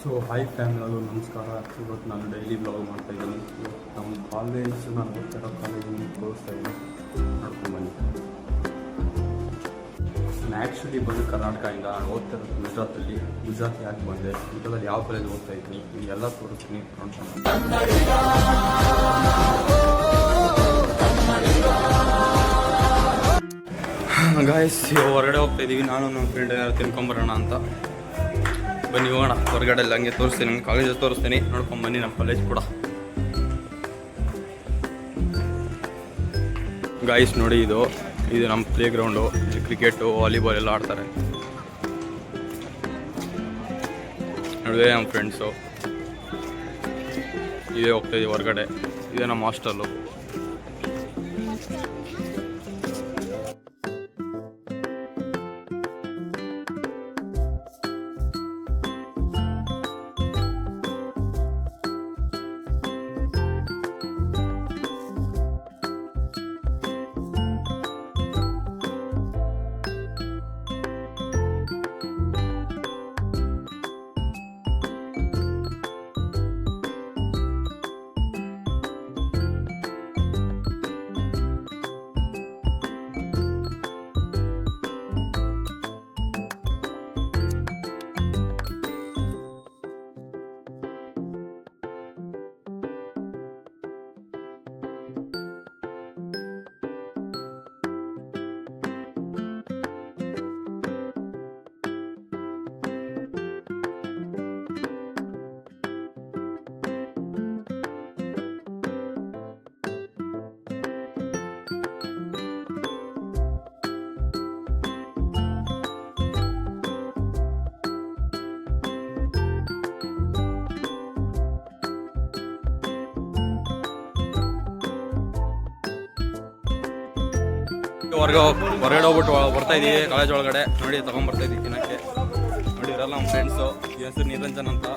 So hi ಫ್ಯಾಮಿಲಿಗೂ ನಮಸ್ಕಾರ. ಇವತ್ತು ನಾನು ಡೈಲಿ ಬ್ಲಾಗ್ ಮಾಡ್ತಾಯಿದ್ದೀನಿ. ನಮ್ಮ ಕಾಲೇಜ್ ನಾನು ಓದ್ತಿರೋ ಕಾಲೇಜಿನ ತೋರಿಸ್ತಾ ಇದ್ದೀನಿ, ನೋಡ್ಕೊಂಡ್ಬನ್ನಿ. ನಾನು ಆ್ಯಕ್ಚುಲಿ ಬಂದು ಕರ್ನಾಟಕದಿಂದ ಓದ್ತಿರೋದು ಗುಜರಾತಲ್ಲಿ. ಗುಜರಾತ್ ಯಾಕೆ ಬಂದೆ, ಗುಜರಾತಲ್ಲಿ ಯಾವ ಕಾಲೇಜ್ ಓದ್ತಾ ಇದ್ದೀನಿ, ಎಲ್ಲ ತೋರಿಸ್ತೀನಿ ನೋಡ್ಕೊಂಡು. ಗಾಯ್ಸ್, ಹೊರಗಡೆ ಹೋಗ್ತಾ ಇದ್ದೀವಿ. ನಾನು ನಮ್ಮ ಫ್ರೆಂಡ್ ಯಾರು ತಿನ್ಕೊಂಬರೋಣ ಅಂತ. ಬನ್ನಿ ಹೋಗೋಣ ಹೊರಗಡೆ ಎಲ್ಲ. ಹಂಗೆ ತೋರಿಸ್ತೀನಿ, ನಮ್ಮ ಕಾಲೇಜಲ್ಲಿ ತೋರಿಸ್ತೀನಿ, ನೋಡ್ಕೊಂಬನ್ನಿ ನಮ್ಮ ಕಾಲೇಜ್ ಕೂಡ. ಗಾಯ್ಸ್ ನೋಡಿ, ಇದು ನಮ್ಮ ಪ್ಲೇ ಗ್ರೌಂಡು. ಇಲ್ಲಿ ಕ್ರಿಕೆಟು, ವಾಲಿಬಾಲ್ ಎಲ್ಲ ಆಡ್ತಾರೆ. ನೋಡಿದೆ ನಮ್ಮ ಫ್ರೆಂಡ್ಸು. ಇದೇ ಹೋಗ್ತಾಯಿದ್ದೀವಿ ಹೊರಗಡೆ. ಇದೇ ನಮ್ಮ ಹಾಸ್ಟೆಲ್ಲು. ಹೊರಗಡೆ ಹೋಗ್ಬಿಟ್ಟು ಬರ್ತಾ ಇದೀವಿ ಕಾಲೇಜ್ ಒಳಗಡೆ. ನೋಡಿ ತೊಗೊಂಡ್ಬರ್ತಾ ಇದ್ದೀವಿ ತಿನ್ನಕ್ಕೆ. ನೋಡಿ ಇವರೆಲ್ಲ ನಮ್ಮ ಫ್ರೆಂಡ್ಸು. ಇವನ ಹೆಸರು ನಿರಂಜನ್ ಅಂತ,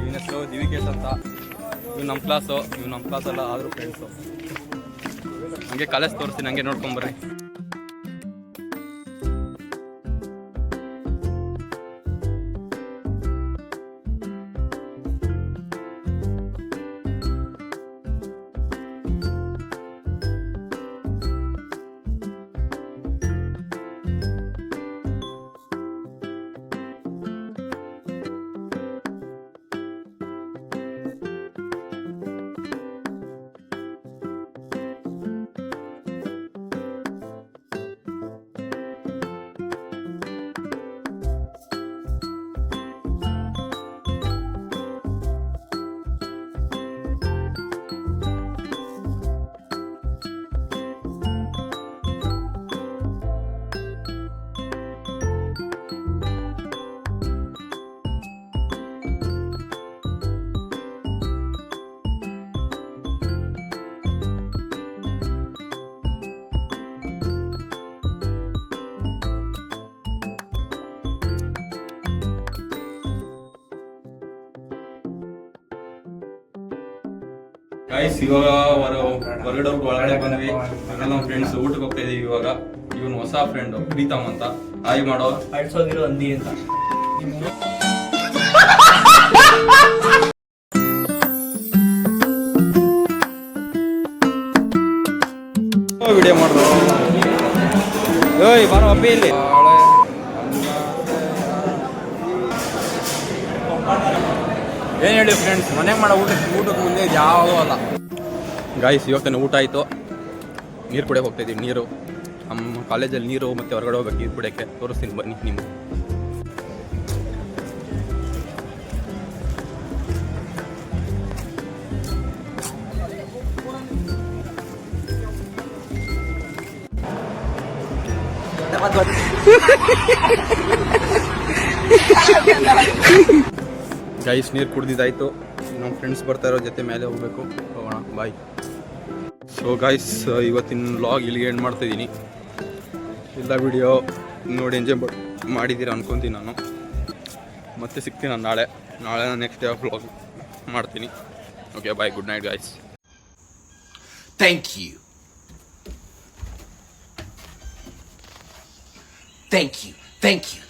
ಇವನ ಹೆಸರು ದಿವಿಕೇಶ್ ಅಂತ. ಇವ್ ನಮ್ಮ ಕ್ಲಾಸು, ಇವ್ ನಮ್ಮ ಕ್ಲಾಸೆಲ್ಲ ಆದರೂ ಫ್ರೆಂಡ್ಸು. ಹಂಗೆ ಕಾಲೇಜ್ ತೋರಿಸ್ತೀನಿ, ಹಂಗೆ ನೋಡ್ಕೊಂಬರ್ರಿ. ಗೈಸ್, ಇವಾಗ ಹೊರಗಡೆ ಒಳಗಡೆ ಬಂದ್ವಿ. ನಮ್ಮ ಫ್ರೆಂಡ್ಸ್ ಊಟಕ್ಕೆ ಹೋಗ್ತಾ ಇದೀವಿ ಇವಾಗ. ಇವನು ಹೊಸ ಫ್ರೆಂಡ್ ಪ್ರೀತಮ್ ಅಂತ. ಹಾಯ್ ಮಾಡೋ. ಅಳ್ಸೋಗಿರೋ ಅಂದಿ ಅಂತ ವಿಡಿಯೋ ಮಾಡ್ರು. ಏಯ್ ಬಾರೋ ಅಪ್ಪಿ ಇಲ್ಲಿ. ಏನು ಹೇಳಿ ಫ್ರೆಂಡ್ಸ್, ಮನೆಗೆ ಮಾಡೋ ಊಟಕ್ಕೆ ಮುಂದೆ ಯಾವುದೂ ಅಲ್ಲ. ಗಾಯ್ಸ್, ಇವಾಗ ಊಟ ಆಯಿತು. ನೀರು ಕುಡಿಯೋಕೆ ಹೋಗ್ತಾ ಇದ್ದೀವಿ. ನೀರು ನಮ್ಮ ಕಾಲೇಜಲ್ಲಿ ನೀರು ಮತ್ತು ಹೊರಗಡೆ ಹೋಗ್ಬೇಕು ನೀರು ಕುಡಿಯೋಕ್ಕೆ. ತೋರಿಸ್ತೀನಿ ಬನ್ನಿ ನಿಮ್ಗೆ. ಗೈಸ್, ನೀರು ಕುಡ್ದಿದ್ದಾಯ್ತು. ನಮ್ಮ ಫ್ರೆಂಡ್ಸ್ ಬರ್ತಾ ಇರೋ ಜೊತೆ ಮೇಲೆ ಹೋಗ್ಬೇಕು. ಹೋಗೋಣ, ಬಾಯ್. ಸೊ ಗೈಸ್, ಇವತ್ತಿನ ವ್ಲಾಗ್ ಇಲ್ಲಿಗೆ ಎಂಡ್ ಮಾಡ್ತಾಯಿದ್ದೀನಿ. ಎಲ್ಲ ವಿಡಿಯೋ ನೋಡಿ ಎಂಜಾಯ್ ಮಾಡಿದ್ದೀರಾ ಅನ್ಕೊತೀನಿ ನಾನು. ಮತ್ತೆ ಸಿಗ್ತೀನಿ ನಾನು ನಾಳೆ ನಾನು ನೆಕ್ಸ್ಟ್ ಡೇ ವ್ಲಾಗ್ ಮಾಡ್ತೀನಿ. Okay, bye, good night guys. Thank you. Thank you. Thank you.